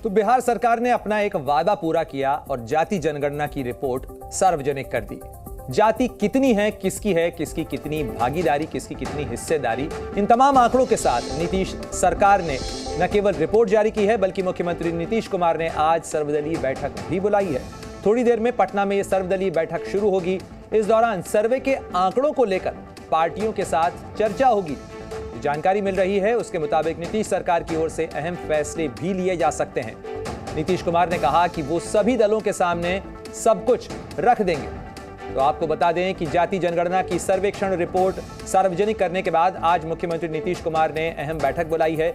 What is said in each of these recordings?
तो बिहार सरकार ने अपना एक वादा पूरा किया और जाति जनगणना की रिपोर्ट सार्वजनिक कर दी। जाति कितनी है, किसकी कितनी भागीदारी, किसकी कितनी हिस्सेदारी, इन तमाम आंकड़ों के साथ नीतीश सरकार ने न केवल रिपोर्ट जारी की है बल्कि मुख्यमंत्री नीतीश कुमार ने आज सर्वदलीय बैठक भी बुलाई है। थोड़ी देर में पटना में यह सर्वदलीय बैठक शुरू होगी। इस दौरान सर्वे के आंकड़ों को लेकर पार्टियों के साथ चर्चा होगी। जानकारी मिल रही है उसके मुताबिक नीतीश सरकार की ओर से अहम फैसले भी लिए जा सकते हैं। नीतीश कुमार ने कहा कि वो सभी दलों के सामने सब कुछ रख देंगे। तो आपको बता दें कि जाति जनगणना की सर्वेक्षण रिपोर्ट सार्वजनिक करने के बाद आज मुख्यमंत्री नीतीश कुमार ने अहम बैठक बुलाई है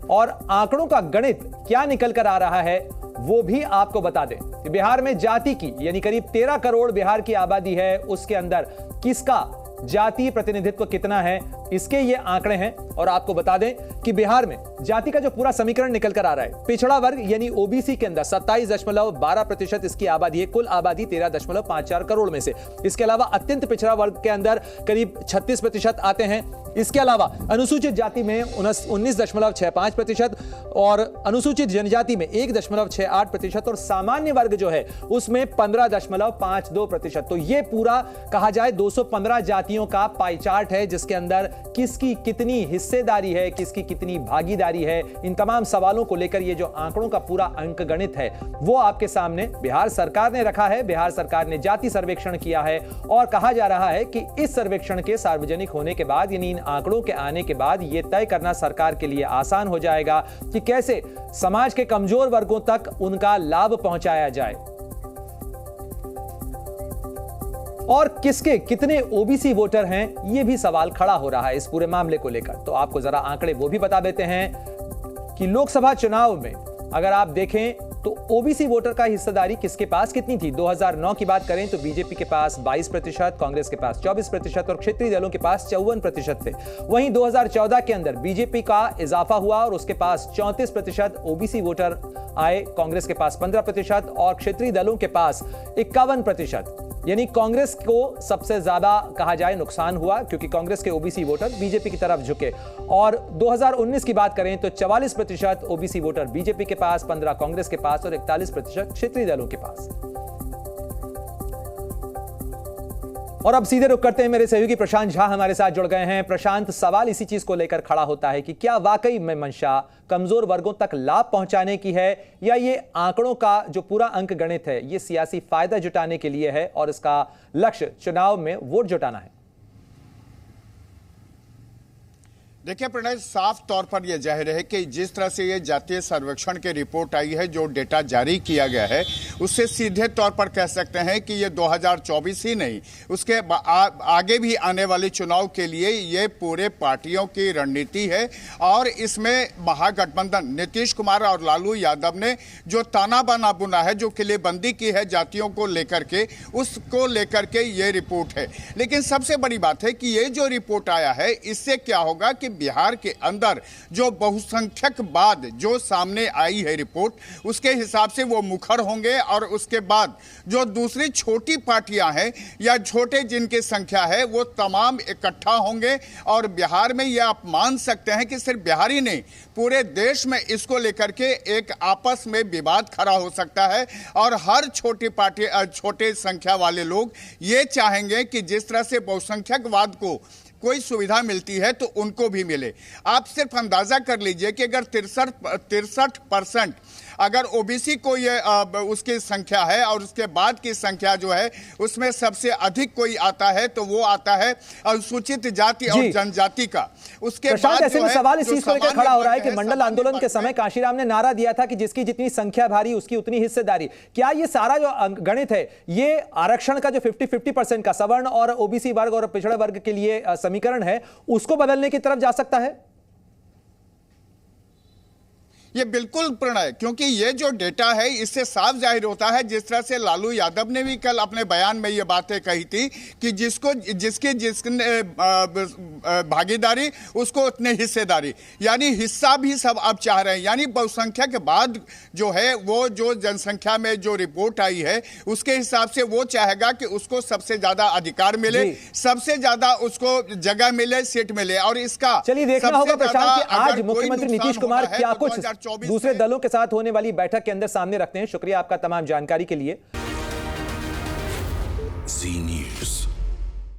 और आंकड़ों का गणित क्या निकल कर आ रहा है वो भी आपको बता दें कि बिहार में जाति की यानी करीब 13 करोड़ बिहार की आबादी है, उसके अंदर किसका जातीय प्रतिनिधित्व कितना है, इसके ये आंकड़े हैं। और आपको बता दें कि बिहार में जाति का जो पूरा समीकरण निकल कर आ रहा है, पिछड़ा वर्ग यानी ओबीसी के अंदर 27.12% इसकी आबादी है, कुल आबादी 13.54 करोड़ में से। इसके अलावा अत्यंत पिछड़ा वर्ग के अंदर करीब 36% आते हैं। इसके अलावा अनुसूचित जाति में 19.65% और अनुसूचित जनजाति में 1.68% और सामान्य वर्ग जो है उसमें 15.52%। तो ये पूरा कहा जाए 215 जातियों का पाई चार्ट है जिसके अंदर किसकी कितनी हिस्सेदारी है, किसकी कितनी भागीदारी है। इन तमाम सवालों को लेकर ये जो आंकड़ों का पूरा अंकगणित है वो आपके सामने बिहार सरकार ने रखा है। बिहार सरकार ने जाति सर्वेक्षण किया है और कहा जा रहा है कि इस सर्वेक्षण के सार्वजनिक होने के बाद यानी इन आंकड़ों के आने के बाद यह तय करना सरकार के लिए आसान हो जाएगा कि कैसे समाज के कमजोर वर्गों तक उनका लाभ पहुंचाया जाए और किसके कितने ओबीसी वोटर हैं, यह भी सवाल खड़ा हो रहा है इस पूरे मामले को लेकर। तो आपको जरा आंकड़े वो भी बता देते हैं कि लोकसभा चुनाव में अगर आप देखें तो ओबीसी वोटर का हिस्सेदारी किसके पास कितनी थी। 2009 की बात करें तो बीजेपी के पास 22%, कांग्रेस के पास 24% और क्षेत्रीय दलों के पास 54% थे। वहीं 2014 के अंदर बीजेपी का इजाफा हुआ और उसके पास 34% ओबीसी वोटर आए, कांग्रेस के पास 15% और क्षेत्रीय दलों के पास 51%। यानी कांग्रेस को सबसे ज्यादा कहा जाए नुकसान हुआ क्योंकि कांग्रेस के ओबीसी वोटर बीजेपी की तरफ झुके। और 2019 की बात करें तो 44% ओबीसी वोटर बीजेपी के पास, 15% कांग्रेस के पास और 41% क्षेत्रीय दलों के पास। और अब सीधे रुक करते हैं, मेरे सहयोगी प्रशांत झा हमारे साथ जुड़ गए हैं। प्रशांत, सवाल इसी चीज को लेकर खड़ा होता है कि क्या वाकई में मंशा कमजोर वर्गों तक लाभ पहुंचाने की है या ये आंकड़ों का जो पूरा अंक गणित है ये सियासी फायदा जुटाने के लिए है और इसका लक्ष्य चुनाव में वोट जुटाना है। देखिए प्रणय, साफ तौर पर यह जाहिर है कि जिस तरह से ये जातीय सर्वेक्षण की रिपोर्ट आई है, जो डेटा जारी किया गया है, उससे सीधे तौर पर कह सकते हैं कि ये 2024 ही नहीं उसके आगे भी आने वाले चुनाव के लिए ये पूरे पार्टियों की रणनीति है। और इसमें महागठबंधन नीतीश कुमार और लालू यादव ने जो ताना बाना बुना है, जो किलेबंदी की है जातियों को लेकर के, उसको लेकर के ये रिपोर्ट है। लेकिन सबसे बड़ी बात है कि ये जो रिपोर्ट आया है इससे क्या होगा कि बिहार के अंदर जो बहुसंख्यकवाद जो सामने आई है रिपोर्ट, उसके हिसाब से वो मुखर होंगे और उसके बाद जो दूसरी छोटी पार्टियां हैं या छोटे जिनकी संख्या है वो तमाम इकट्ठा होंगे। और बिहार में ये आप मान सकते हैं कि सिर्फ बिहार ही नहीं, पूरे देश में इसको लेकर के एक आपस में विवाद खड़ा हो सकता है। और हर छोटी पार्टी, छोटे संख्या वाले लोग ये चाहेंगे कि जिस तरह से बहुसंख्यकवाद को कोई सुविधा मिलती है तो उनको भी मिले। आप सिर्फ अंदाजा कर लीजिए कि अगर 63% अगर ओबीसी को ये उसकी संख्या है और उसके बाद की संख्या जो है उसमें सबसे अधिक कोई आता है तो वो आता है अनुसूचित जाति और जनजाति का। उसके बाद ऐसे में सवाल इस चीज को लेकर खड़ा हो रहा है कि मंडल आंदोलन के समय कांशीराम ने नारा दिया था कि जिसकी जितनी संख्या भारी उसकी उतनी हिस्सेदारी। क्या ये सारा जो गणित है ये आरक्षण का जो 50-50% का सवर्ण और ओबीसी वर्ग और पिछड़ा वर्ग के लिए समीकरण है उसको बदलने की तरफ जा सकता है? ये बिल्कुल प्रणय, क्योंकि ये जो डेटा है इससे साफ जाहिर होता है, जिस तरह से लालू यादव ने भी कल अपने बयान में ये बातें कही थी कि जिसने भागीदारी उसको उतने हिस्सेदारी, यानी हिस्सा भी सब अब चाह रहे हैं। यानी बहुसंख्या के बाद जो है वो जो जनसंख्या में जो रिपोर्ट आई है उसके हिसाब से वो चाहेगा कि उसको सबसे ज्यादा अधिकार मिले, सबसे ज्यादा उसको जगह मिले, सीट मिले। और इसका चलिए देखना होगा प्रशांत कि आज मुख्यमंत्री नीतीश कुमार क्या कुछ 2024 दूसरे दलों के साथ होने वाली बैठक के अंदर सामने रखते हैं। शुक्रिया आपका तमाम जानकारी के लिए। जी न्यूज़।